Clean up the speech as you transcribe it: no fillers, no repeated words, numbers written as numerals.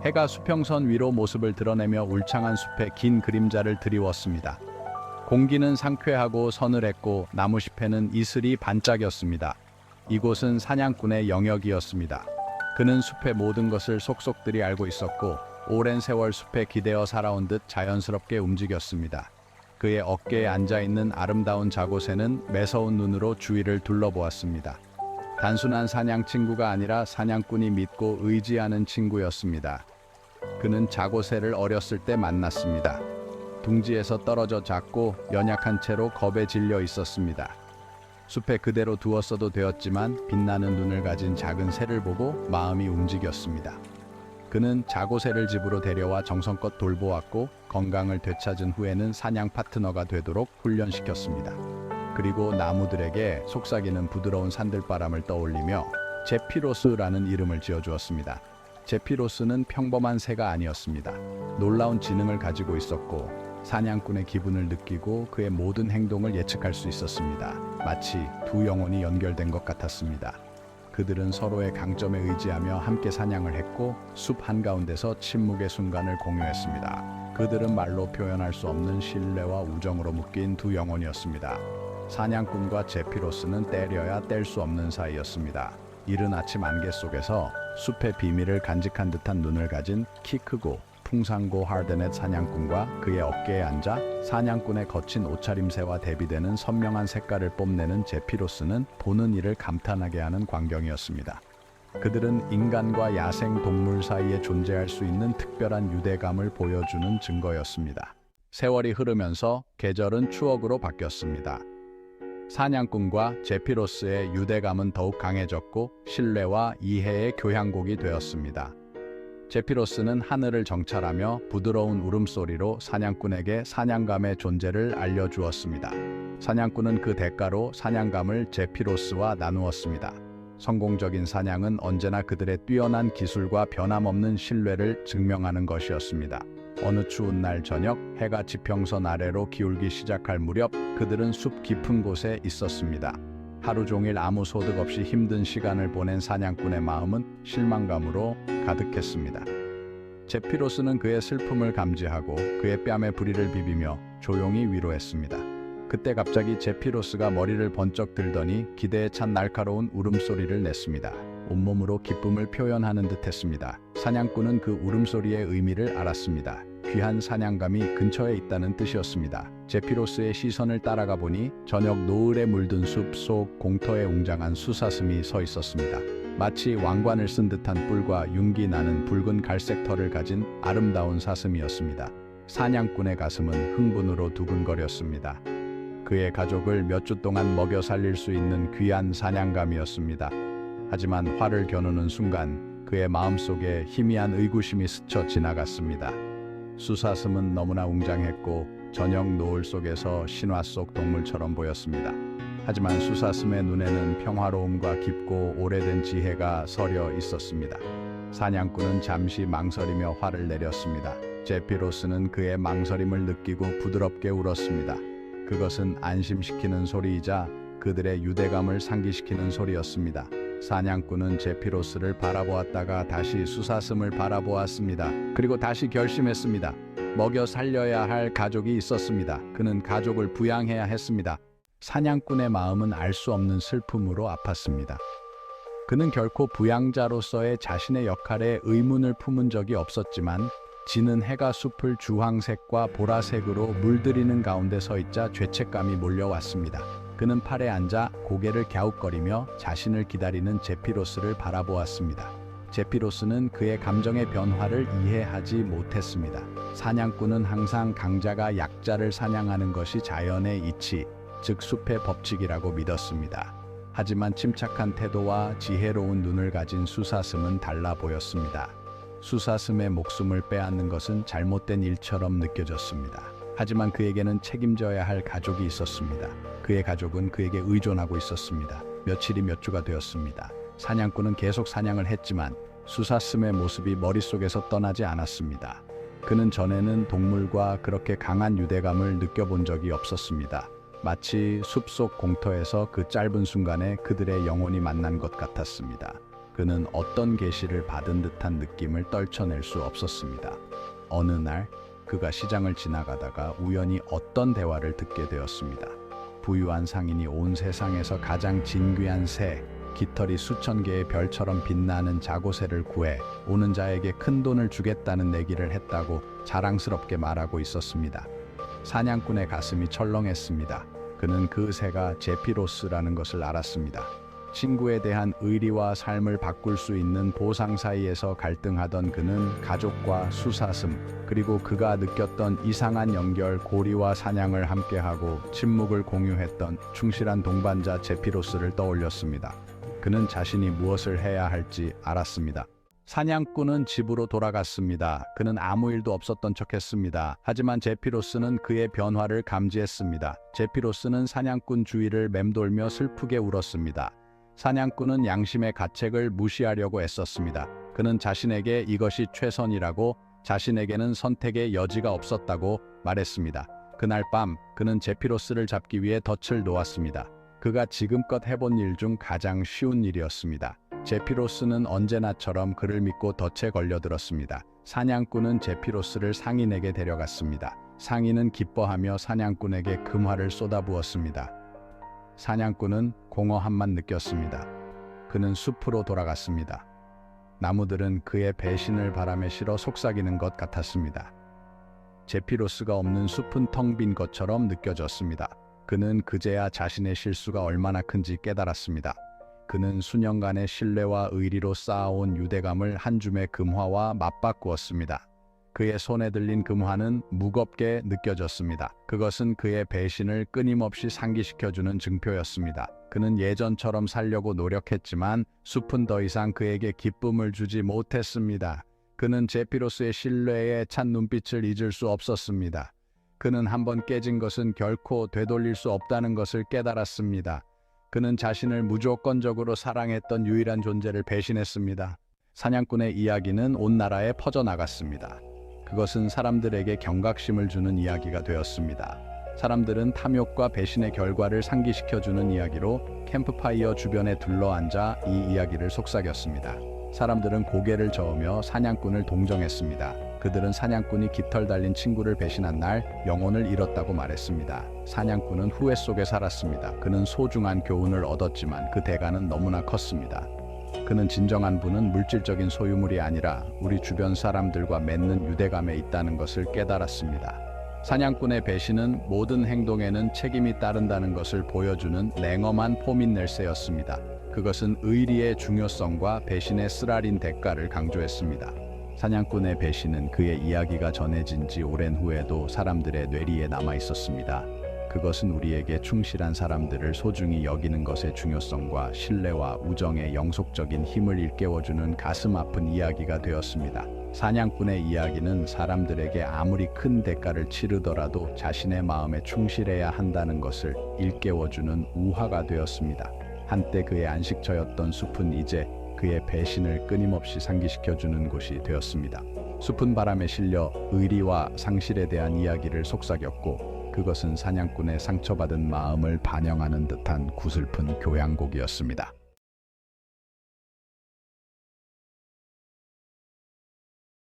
해가 수평선 위로 모습을 드러내며 울창한 숲에 긴 그림자를 드리웠습니다. 공기는 상쾌하고 서늘했고 나무잎에는 이슬이 반짝였습니다. 이곳은 사냥꾼의 영역이었습니다. 그는 숲의 모든 것을 속속들이 알고 있었고 오랜 세월 숲에 기대어 살아온 듯 자연스럽게 움직였습니다. 그의 어깨에 앉아있는 아름다운 자고새는 매서운 눈으로 주위를 둘러보았습니다. 단순한 사냥 친구가 아니라 사냥꾼이 믿고 의지하는 친구였습니다. 그는 자고새를 어렸을 때 만났습니다. 둥지에서 떨어져 작고 연약한 채로 겁에 질려 있었습니다. 숲에 그대로 두었어도 되었지만 빛나는 눈을 가진 작은 새를 보고 마음이 움직였습니다. 그는 자고새를 집으로 데려와 정성껏 돌보았고 건강을 되찾은 후에는 사냥 파트너가 되도록 훈련시켰습니다. 그리고 나무들에게 속삭이는 부드러운 산들바람을 떠올리며 제피로스라는 이름을 지어주었습니다. 제피로스는 평범한 새가 아니었습니다. 놀라운 지능을 가지고 있었고 사냥꾼의 기분을 느끼고 그의 모든 행동을 예측할 수 있었습니다. 마치 두 영혼이 연결된 것 같았습니다. 그들은 서로의 강점에 의지하며 함께 사냥을 했고 숲 한가운데서 침묵의 순간을 공유했습니다. 그들은 말로 표현할 수 없는 신뢰와 우정으로 묶인 두 영혼이었습니다. 사냥꾼과 제피로스는 때려야 뗄 수 없는 사이였습니다. 이른 아침 안개 속에서 숲의 비밀을 간직한 듯한 눈을 가진 키 크고 풍상고 하드넷 사냥꾼과 그의 어깨에 앉아 사냥꾼의 거친 옷차림새와 대비되는 선명한 색깔을 뽐내는 제피로스는 보는 이를 감탄하게 하는 광경이었습니다. 그들은 인간과 야생 동물 사이에 존재할 수 있는 특별한 유대감을 보여주는 증거였습니다. 세월이 흐르면서 계절은 추억으로 바뀌었습니다. 사냥꾼과 제피로스의 유대감은 더욱 강해졌고 신뢰와 이해의 교향곡이 되었습니다. 제피로스는 하늘을 정찰하며 부드러운 울음소리로 사냥꾼에게 사냥감의 존재를 알려주었습니다. 사냥꾼은 그 대가로 사냥감을 제피로스와 나누었습니다. 성공적인 사냥은 언제나 그들의 뛰어난 기술과 변함없는 신뢰를 증명하는 것이었습니다. 어느 추운 날 저녁, 해가 지평선 아래로 기울기 시작할 무렵 그들은 숲 깊은 곳에 있었습니다. 하루 종일 아무 소득 없이 힘든 시간을 보낸 사냥꾼의 마음은 실망감으로 가득했습니다. 제피로스는 그의 슬픔을 감지하고 그의 뺨에 부리를 비비며 조용히 위로했습니다. 그때 갑자기 제피로스가 머리를 번쩍 들더니 기대에 찬 날카로운 울음소리를 냈습니다. 온몸으로 기쁨을 표현하는 듯 했습니다. 사냥꾼은 그 울음소리의 의미를 알았습니다. 귀한 사냥감이 근처에 있다는 뜻이었습니다. 제피로스의 시선을 따라가 보니 저녁 노을에 물든 숲 속 공터에 웅장한 수사슴이 서 있었습니다. 마치 왕관을 쓴 듯한 뿔과 윤기 나는 붉은 갈색 털을 가진 아름다운 사슴이었습니다. 사냥꾼의 가슴은 흥분으로 두근거렸습니다. 그의 가족을 몇 주 동안 먹여 살릴 수 있는 귀한 사냥감이었습니다. 하지만 화를 겨누는 순간 그의 마음속에 희미한 의구심이 스쳐 지나갔습니다. 수사슴은 너무나 웅장했고 저녁 노을 속에서 신화 속 동물처럼 보였습니다. 하지만 수사슴의 눈에는 평화로움과 깊고 오래된 지혜가 서려 있었습니다. 사냥꾼은 잠시 망설이며 화를 내렸습니다. 제피로스는 그의 망설임을 느끼고 부드럽게 울었습니다. 그것은 안심시키는 소리이자 그들의 유대감을 상기시키는 소리였습니다. 사냥꾼은 제피로스를 바라보았다가 다시 수사슴을 바라보았습니다. 그리고 다시 결심했습니다. 먹여 살려야 할 가족이 있었습니다. 그는 가족을 부양해야 했습니다. 사냥꾼의 마음은 알 수 없는 슬픔으로 아팠습니다. 그는 결코 부양자로서의 자신의 역할에 의문을 품은 적이 없었지만 지는 해가 숲을 주황색과 보라색으로 물들이는 가운데 서 있자 죄책감이 몰려왔습니다. 그는 팔에 앉아 고개를 갸웃거리며 자신을 기다리는 제피로스를 바라보았습니다. 제피로스는 그의 감정의 변화를 이해하지 못했습니다. 사냥꾼은 항상 강자가 약자를 사냥하는 것이 자연의 이치, 즉 숲의 법칙이라고 믿었습니다. 하지만 침착한 태도와 지혜로운 눈을 가진 수사슴은 달라 보였습니다. 수사슴의 목숨을 빼앗는 것은 잘못된 일처럼 느껴졌습니다. 하지만 그에게는 책임져야 할 가족이 있었습니다. 그의 가족은 그에게 의존하고 있었습니다. 며칠이 몇 주가 되었습니다. 사냥꾼은 계속 사냥을 했지만 수사슴의 모습이 머릿속에서 떠나지 않았습니다. 그는 전에는 동물과 그렇게 강한 유대감을 느껴본 적이 없었습니다. 마치 숲속 공터에서 그 짧은 순간에 그들의 영혼이 만난 것 같았습니다. 그는 어떤 계시를 받은 듯한 느낌을 떨쳐낼 수 없었습니다. 어느 날 그가 시장을 지나가다가 우연히 어떤 대화를 듣게 되었습니다. 부유한 상인이 온 세상에서 가장 진귀한 새, 깃털이 수천 개의 별처럼 빛나는 자고새를 구해 오는 자에게 큰 돈을 주겠다는 내기를 했다고 자랑스럽게 말하고 있었습니다. 사냥꾼의 가슴이 철렁했습니다. 그는 그 새가 제피로스라는 것을 알았습니다. 친구에 대한 의리와 삶을 바꿀 수 있는 보상 사이에서 갈등하던 그는 가족과 수사슴, 그리고 그가 느꼈던 이상한 연결, 고리와 사냥을 함께하고 침묵을 공유했던 충실한 동반자 제피로스를 떠올렸습니다. 그는 자신이 무엇을 해야 할지 알았습니다. 사냥꾼은 집으로 돌아갔습니다. 그는 아무 일도 없었던 척했습니다. 하지만 제피로스는 그의 변화를 감지했습니다. 제피로스는 사냥꾼 주위를 맴돌며 슬프게 울었습니다. 사냥꾼은 양심의 가책을 무시하려고 애썼습니다. 그는 자신에게 이것이 최선이라고, 자신에게는 선택의 여지가 없었다고 말했습니다. 그날 밤 그는 제피로스를 잡기 위해 덫을 놓았습니다. 그가 지금껏 해본 일 중 가장 쉬운 일이었습니다. 제피로스는 언제나처럼 그를 믿고 덫에 걸려들었습니다. 사냥꾼은 제피로스를 상인에게 데려갔습니다. 상인은 기뻐하며 사냥꾼에게 금화를 쏟아부었습니다. 사냥꾼은 공허함만 느꼈습니다. 그는 숲으로 돌아갔습니다. 나무들은 그의 배신을 바람에 실어 속삭이는 것 같았습니다. 제피로스가 없는 숲은 텅 빈 것처럼 느껴졌습니다. 그는 그제야 자신의 실수가 얼마나 큰지 깨달았습니다. 그는 수년간의 신뢰와 의리로 쌓아온 유대감을 한 줌의 금화와 맞바꾸었습니다. 그의 손에 들린 금화는 무겁게 느껴졌습니다. 그것은 그의 배신을 끊임없이 상기시켜주는 증표였습니다. 그는 예전처럼 살려고 노력했지만 숲은 더 이상 그에게 기쁨을 주지 못했습니다. 그는 제피로스의 신뢰에 찬 눈빛을 잊을 수 없었습니다. 그는 한번 깨진 것은 결코 되돌릴 수 없다는 것을 깨달았습니다. 그는 자신을 무조건적으로 사랑했던 유일한 존재를 배신했습니다. 사냥꾼의 이야기는 온 나라에 퍼져나갔습니다. 그것은 사람들에게 경각심을 주는 이야기가 되었습니다. 사람들은 탐욕과 배신의 결과를 상기시켜주는 이야기로 캠프파이어 주변에 둘러앉아 이 이야기를 속삭였습니다. 사람들은 고개를 저으며 사냥꾼을 동정했습니다. 그들은 사냥꾼이 깃털 달린 친구를 배신한 날 영혼을 잃었다고 말했습니다. 사냥꾼은 후회 속에 살았습니다. 그는 소중한 교훈을 얻었지만 그 대가는 너무나 컸습니다. 그는 진정한 부는 물질적인 소유물이 아니라 우리 주변 사람들과 맺는 유대감에 있다는 것을 깨달았습니다. 사냥꾼의 배신은 모든 행동에는 책임이 따른다는 것을 보여주는 냉엄한 포민넬세였습니다. 그것은 의리의 중요성과 배신의 쓰라린 대가를 강조했습니다. 사냥꾼의 배신은 그의 이야기가 전해진 지 오랜 후에도 사람들의 뇌리에 남아 있었습니다. 그것은 우리에게 충실한 사람들을 소중히 여기는 것의 중요성과 신뢰와 우정의 영속적인 힘을 일깨워주는 가슴 아픈 이야기가 되었습니다. 사냥꾼의 이야기는 사람들에게 아무리 큰 대가를 치르더라도 자신의 마음에 충실해야 한다는 것을 일깨워주는 우화가 되었습니다. 한때 그의 안식처였던 숲은 이제 그의 배신을 끊임없이 상기시켜주는 곳이 되었습니다. 숲은 바람에 실려 의리와 상실에 대한 이야기를 속삭였고, 그것은 사냥꾼의 상처받은 마음을 반영하는 듯한 구슬픈 교향곡이었습니다.